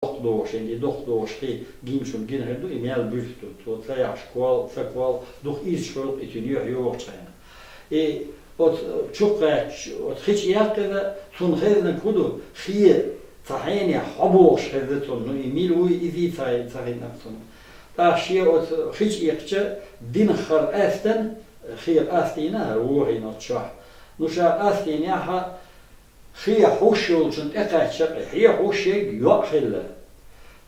doos en die doos ging schon gehen du im Jahr büfte so zwei Schwal doch ist schuld ich nie gehört sein ot chukka ot hiç yakında son hedden kudu hier zahene haboş heddet son no emil u izi zahin akson da şey ot hiç yakça din khar astan khir astina ruhi natcha nusha astina ha خي حوشل جند أكثر هي حوشة يأكل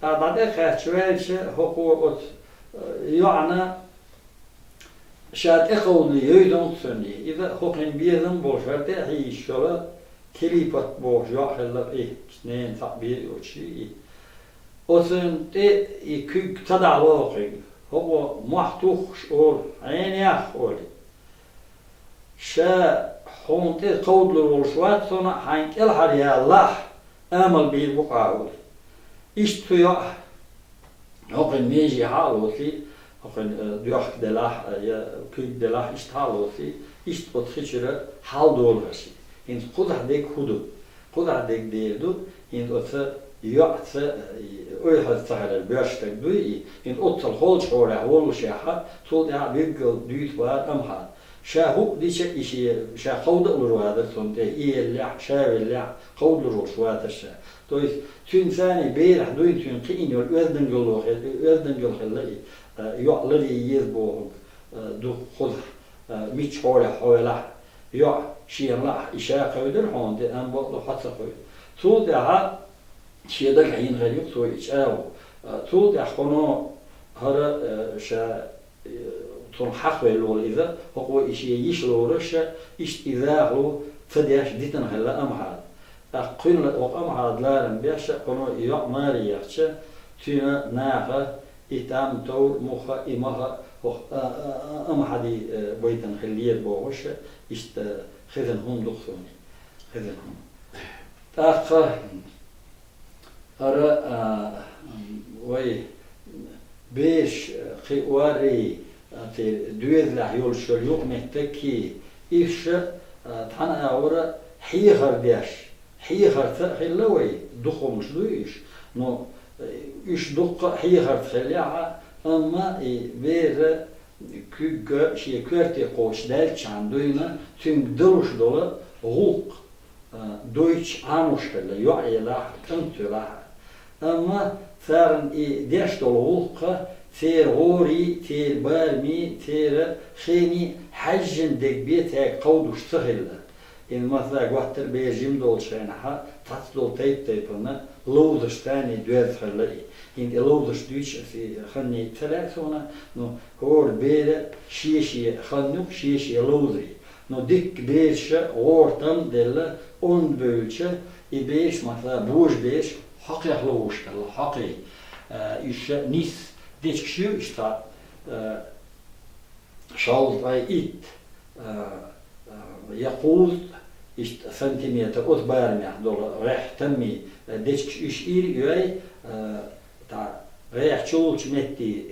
بعد أكثر هو يعني شاد أقول يودون ثاني إذا هو كان بيزن بوجرد هي شلا كليبات بوج يأكل إيه اثنين تعبير وشيء أصلاً يكوك تدعوه هو محتوش أول عيني أخول شا هونت قود للوشوات صنع حينك الحر يا الله أمل بالبقاول إشتيا هقن ميجي حالوسي هقن ديوخ دلاح يا كيك دلاح إشتحالوسي إشت بتخشرة حال دولهشي إنت خود هديك خودو خود هديك ديردو إنت أتى يأتى أي هذا سهل البرشتك دوي إنت أتى الخلش ولا هول شيحة صوت يا بيجل دويت وار أمحال شاهو دي شيء شا قود الرواد صنت إيه شاول قود الرواد الشا تويس تون ثاني بيرح دوين تون قين يولدن جلوه يولدن جلوه اللي يعلري يذبو دو خذ ميت حوله يع شيء لا إشاء قودر هون ده أم بطل حتى قود صوت يا شيء ده الحين غير يقصو إشاء صوت يا خنو هذا شا تون حق ويلول إذا هو إشي يشلورش إيش إذا هو فديش ديتن هلا أمهاد أقول لك أمهاد لارم بيش كانوا يعماري يحش تينا ناقة إتام تور مخا إمها أمهادي بيتن خلية بوش إيش خذن هم دخلوني خذن هم أخ أرى وي بيش خواري te duedla yol şölyok mehteki iş tana avra hiyar diş hiyar tkhilaway dukhum shluish no ish dukha hiyar tkhilaa ama ver kügge şey körte qoşdel çanduyna tüm duruş dolu ruq Deutsch amushkala yu'ila tantula ama faren diş dolu ruqa تير غوري تير بارمي تير خيني حجن دك بيتها قود واشتغل إن مثلا وقت بيجيم دول شينها تطلع تيبنا لودش تاني دوات خلي إن لودش دوش في خني ثلاثة نو هور بير شيشي خنوك شيشي لودري نو ديك بيش غورتم دلا أون بيلش إبيش مثلا بوش بيش حقيق لوش كلا حقيق إيش نيس Dečkšiju išta šaldaj it يقول سنتيمتر أو بارمي دول رح تمي ديش إيش إير ياي تا رح شول شمتي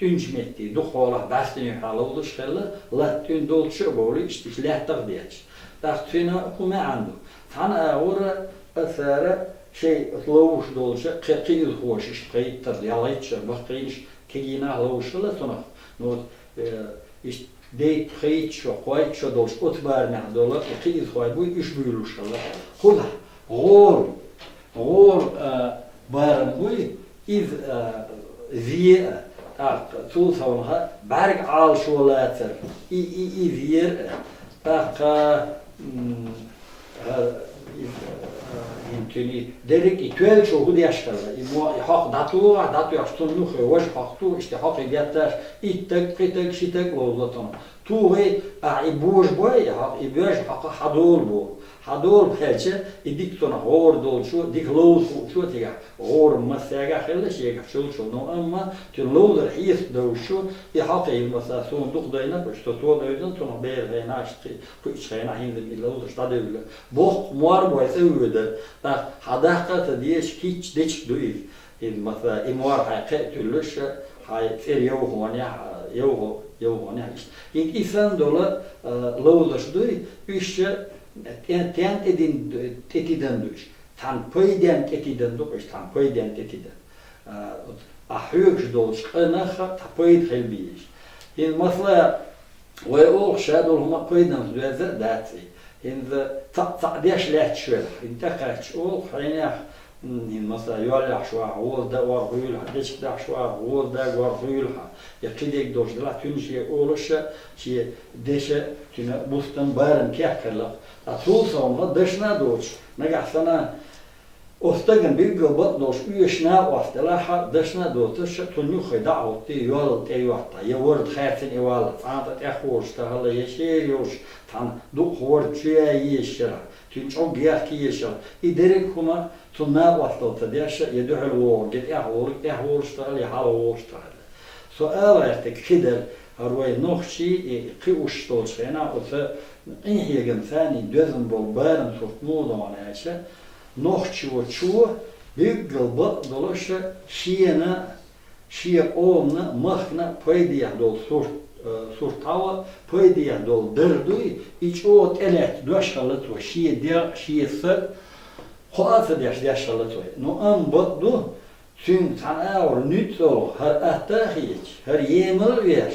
تون شمتي دخوله باستني حالودش خلا لا تون دول شو بولي إشتيش لا تغديش تاختينا كم عنده فأنا أورا أثار شيء لوش دولش قيل خوشش قيل ترياليتش بقيش كينا لوش لا تنخ نود إيش ديت خيت شو قايت شو دولش أتبار نهدولا قيل خوي بوي إيش بيلوش الله خلا غور بارن بوي إذ ذي تولثونها برق عال شولاتر ذير يمكنني درك يتوال شو هو يشتغل إموا يحق داتو يشتون نخ وش حقتو اشتحاق يجتاش إتك قتك شتك لوزتنا تو هي عبوش بوي يحق يبوش حق حدول بحالشه يديك تنا غور دول شو ديك لوز شو تيجا غور مساجا خلش يجا شو نو أما تلوز الحيث دو شو يحق المساسون دق دينا بس تطول أيضا تنا بير هنا اشتري كويش هنا حين اللوز اشتدل بوخ مار بويسوي ده حداقة تديش كيش ديش دويل المثلا إموار حقيقة تلش هاي تير يوهونيا إن إنسان دولا لوزش دوي إيش تيان تدين دوش tan pöydent etiden dok tan pöydent etiden ahüyük dolç qanaxa ta pöyd helbiyiş in masla ve ol şadol huma pöydan düze datsi in ta deş lehet şöyle in ta kaç ol hayna in masla yolla şwa ol da var huyulha deş da şwa ol da var huyulha ya kidek doşla tünşe oluşa ki deşe tüne bustan barın kekkerla ta sulsa deşna doç nagahsana Ostagan bir gıbat doş üyeşna vastela dışna dotuş tunyu khida otti yol teyvata ya word khatin iwala anta tehwoş ta hala yeşeriyoş tan du khor çüye yeşera tün çok giyah ki yeşer iderek kuma tunna vastalta deş yeduhul wo get ehwoş ta hala halwoş ta sual ertek kidel arway noxchi qiush dolçena ota inhiyegen thani dözün bol barın surtmuda ona yaşa Noch çuva büyük gılba dolaşa şiye olna mahna paydiya dol surtava paydiya dol derduy iç o elet doşalı to şiye sır xoatı yaşalı to no an boddu sün tanavr nütso her ahtahiç her yemel ver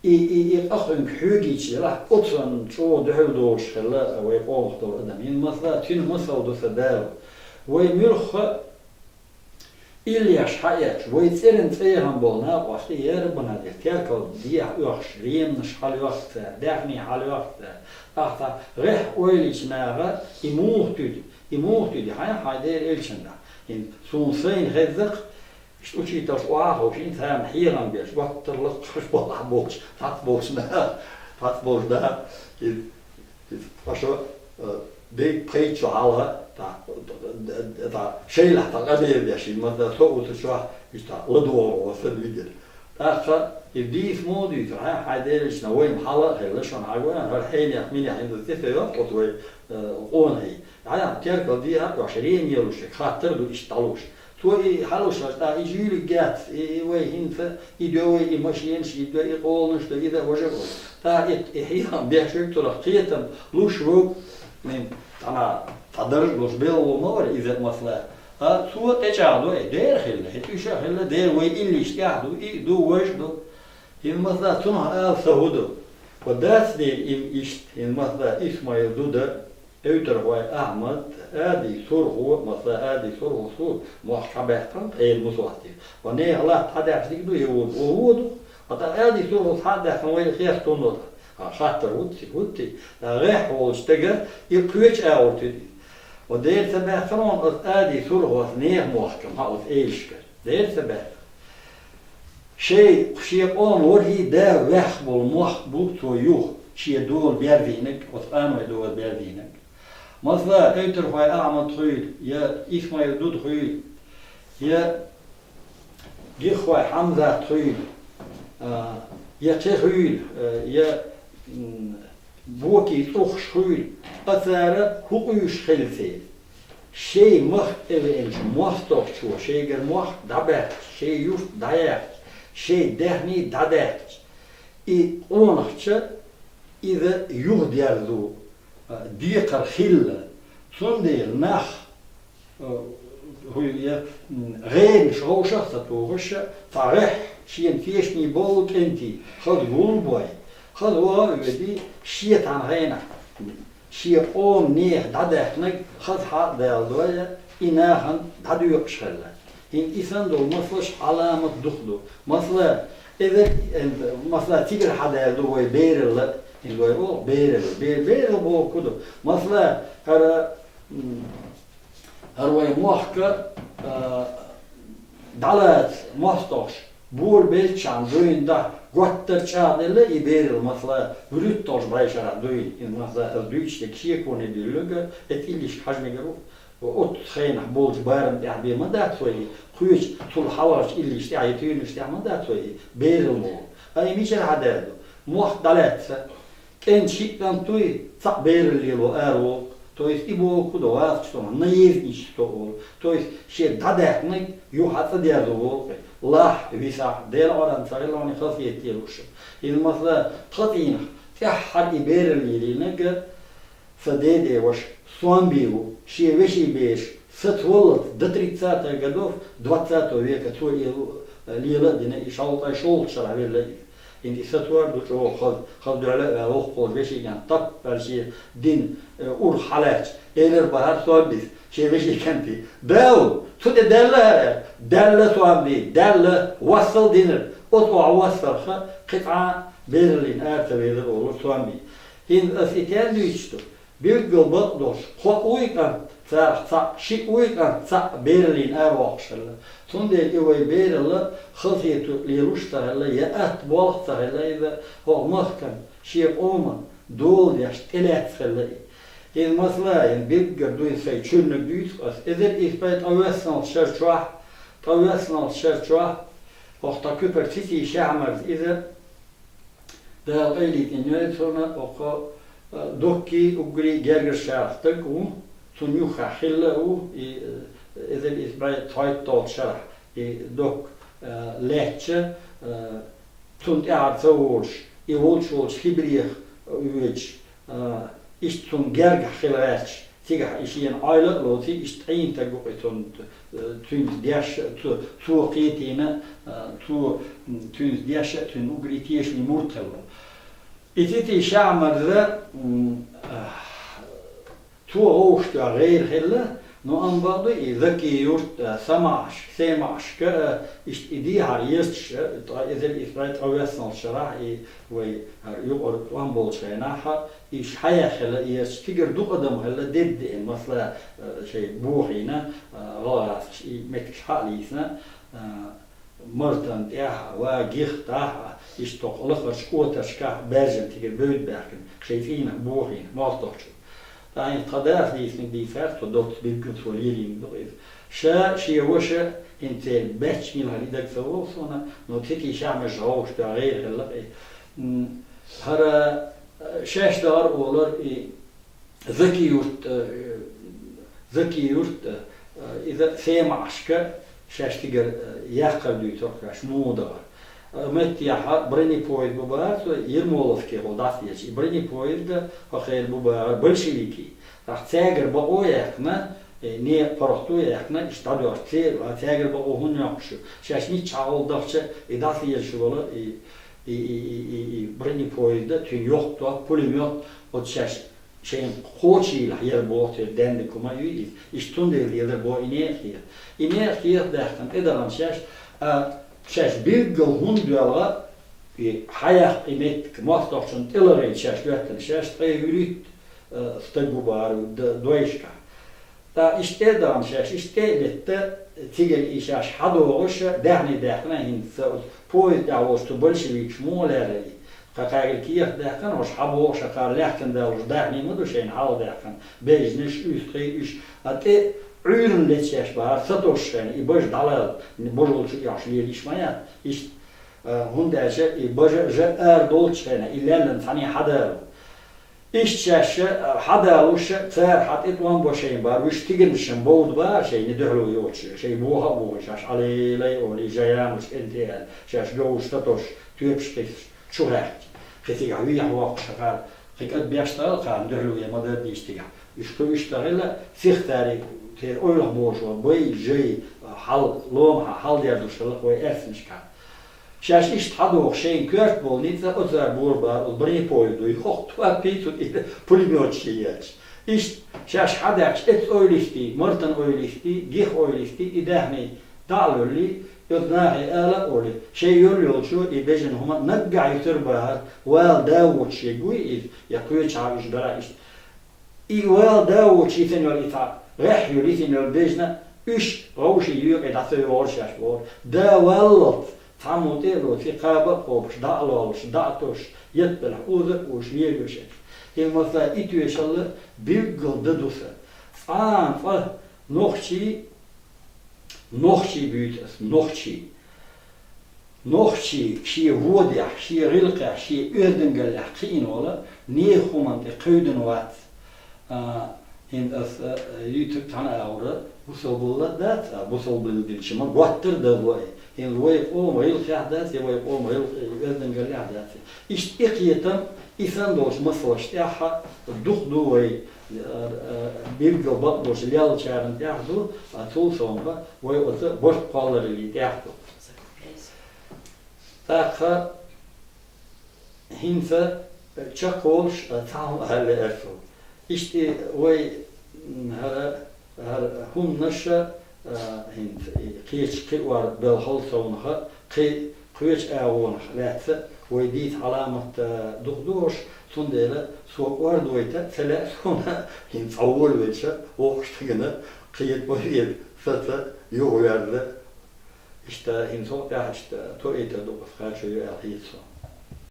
i akhun hügiç la otsan ço dehul doşla ve oldu adam in masla tün masaudu sadal ve mülh İlyas hayat ve tserin tseyhan bolna vaqti yer buna terkal diye yox riem nşhal vaqt dahni hal vaqt ahta reh oyliçnaga imuhtüd hayder elçinde in sunsayn hezq İşte uçitas oaho şin tam hiran bir vaktarlık çıkış bola boş tat boşda aşo de preço hala da şeyler da kadar bir şey mesela soğutu şu işte ladı olsa bilir. Daha diğer modu ha hayder işte oyun hala hele şu an hayvan her heyni mini hindu tefiyor o da onay. Yani terkal diye 20 yıl şey hatırlı işte alış. توي حلوش تا يجيلي جات وي هنفا يدوي يمشين شي يدوي يقولنش تا إذا وجهه تا إحيان بيحشك ترى قيتم لوش روب من أنا تدرج لوش بيل ومور إذا مثلا سوى تجعلو دير خلة هتوشا خلة دير وي إليش تجعلو دو وجدو إن مثلا تنها سهودو وداس دير إم إشت إن مثلا إسماعيل دودا Öter vay Ahmet adi sorgu mesela adi sorgu su muhakabehtan muswati. Ve ne Allah tadahdik du yewudu. Ata adi sorgu tadahtan vay khiyas tonud. Hatta wutti. Reh olstega yeküç ağırtı. Ve der sebehtan adi sorgu ne muhakam ha eişker. Der sebeh. Şey on orhi da vehbul muhbul toyuh. Şey dol berdinek, ot'amay dol berdinek. Mesela öter vay Ahmet huyl ya İsmail Dud huyl ya Gihvay Hamza huyl ya Tehuyl ya Boki Tuğş huyl Atara hukuyuş khilse şey mah evvelce muhtok çuva şeyger muh dabek şey yuf dayak şey dehni dadak i onakça ize yuh diyardu ديقر خلة صندير نخ هو غير شو شخص توغش فرح شين فيشني بولك انتي خد غولبوي خد وادي شيت عن غينا شي قوم نيه دادخنك خد حق دالدويا إناهن دادو يقشغل إن إنسان دول مصلش علامة دخلو مثلا إذا مثلا تيجر حدا يدوي بيرل İlgoy o beyrel bu okudu. Mesela harvay muhka dalat muhtoş bur belçan duyunda gotter çadelle iberil mesela brüt toş bayşara duy mesela duyçte kişiye konu edilüge et illiş hajmegeru ot xeyna bolj bayram ya bir mandat soyi kuyuç tul havaş illiş ya yetiymiş ya mandat soyi beyril mu ay miçer hadadu muh dalat Ken şiktan tuy sak beriliyo ervo, to jest ibo kudowa, što na jezdnić to ol, to jest się dadehnik juhatsa diazo lah visa del oran sareloni khasiyet yelush. Il masla qatin tahar iberiliyo nega fadede wash Суамбиу, Шиевеши Беш, сотворил до 30-х годов 20 века свой лила дина и шел шаравелла. Инди сотвор до خذ وقف بشي كان طب برشي دين اور حالات إلر بحر صوابيس شيء بشي كنتي داو سود دالة صوابي دالة وصل دينر أطوع وصل قطعة برلين أرتبيدر أول صوابي هين أسيتان ديشتو بيرجع بقدوش خو ويكان صح شيء ويكان صح برلين أروحشلا تندل إيوه بيرلا خلفيتو ليروشتا هلا يأت بالغتا هلا إذا هو مخكن شيء أومن دول ياش تلات هلا إن مثلا إن بيرجع دوين ساي شنو دويس أس إذا إثبات أوسنال شرشوا وقت كبر تيجي شعمر إذا ده قليل إنه ثنا أقا دوكي أقري جرجر شرطك و تنيوخ حلا و إذا إثبات تايت شرح دوك لاتش تون تعرفوش يولش خبريخ ويج إشتون جرج خلاتش تيجا إشين عائلة لو تي إشتين تجوق تون دياش تو قيتينا تون دياش تون أقريتيش لمرتلو إتيتي شعمر ذا تو أوشت غير هلا نو أن بعض ذكي يورت سماش إشت إديها يستش إذا الإثبات أوسن الشرع وي يقرب وان بولشيناها إيش حياة خلا إيش تقدر دو قدم هلا دد مثلا شيء بوحينا غاز متكش حاليسنا مرتن تاعها وجيخ تاعها إيش تقلق شكوتش كه برجن تقدر بود بركن شايفينه بوحين ما تطلعش يعني قداس دي فرت ودوت بالكنتروليرين بغير شيء وشة انت باتش من هاليدك سووسونا نوتيتي شعمش هوش دا غير هلا هرا شاش دار اولر ذكي يورت اذا سيمعشك شاش تقر يقر دويتوكاش مو دار مت يا بريني بويد بوبار يرمولوفكي ودافيش بريني بويد خير بوبار بلشيفيكي راح تاجر بقوياكنا ني فرحتوياكنا اشتادو ارتي تاجر بقوهن يقش شاشني تشاول دافش ادافيش ولا بريني بويد تي يوختو بوليميوت وتشاش شين خوشي لحير بوت دندكما يي اشتوند ليدر بو انيرخيا داخن ادران شاش بيرجل هندولا حياة قيمتك ما تقصن تلرين شاش بيتن شاش تغيريت استجوبار دويشكا تا اشتدام شاش اشتدت تيجي إشاش حدوغش دهنا هين بويد دعوش تبلشويك مولاري قاقل كيف دهكن وش حبوغش قال لكن داوش دهني مدوشين حال دهكن بيجنش يستغي إش أتي عيرن لتشاش بار ستوش يعني يبج دلال بجول يعشلي ليش مايا إيش هنداش يبج جاء دولش يعني إلا لن ثاني حدا إيش شاش حدا وش ثار حتى توان بوشين بار وش تيجنشن بود بار شيء ندهلو يوش شيء بوها شاش علي لي ولي جيان وش انتهى شاش جوش ستوش تيبش شو هاك خذي عوية واق شغال خيك بيشتغل قام ندهلو يا مدد يشتغل يشتغل سيخ تاري تير أوله بوجو بوي جي حل لومها حل يردوش لك وي أفنشكا شاش إشت حدوغ شين كورت بول نيتزا أزار بوربا البري بويدو يخوخ توا بيتو بوليميوت شيئاش إشت شاش حداكش إت أوليستي مرتن أوليستي جيخ أوليستي إداهني دعلو لي يضناعي آلا أولي شي يوريول شو إبجن هما نقع يتربها وال داوت شي قوي يقوي شعبش برا إشت وال داوت شي ثانيو الإطاق رح يريثين البجنة إيش روشي يوقع دعثي ورشاش بور دا ولط تعموديلو في قابة قوبش دعلوش دعتوش يتبلح أوذر وش يلوشش المثلا إتوش الله بيقل ددوثة نوخشي بيوتس نوخشي شي وودع شي غلقع شي أردنقلع قين ولا نيخو من قيدن وات هند أس يوتيوب تانا أورا بوصل دات بوصل بالدلش ما قطر دواي هند ويق أو ميل خدات يويق أو ميل إذن قال عدات إيش إقيتم إنسان دوش مصلش تاعها الدخ دوي bir yıl bak boş yal çağırın derdi. Atıl sonra ve o boş kalları derdi. Taka hinse çok hoş tam halle erso. İşte ve her hunnaşa hinse kıyıç var belhal savunha kıyıç avun latsa ve dit alamet doktor sondela soğuk var doyta sele sonra hinse avul veçe oğuştuguna kıyıt boyu satsa yok verdi. İşte hinse işte to ete dokuz kaçıyor ahitso.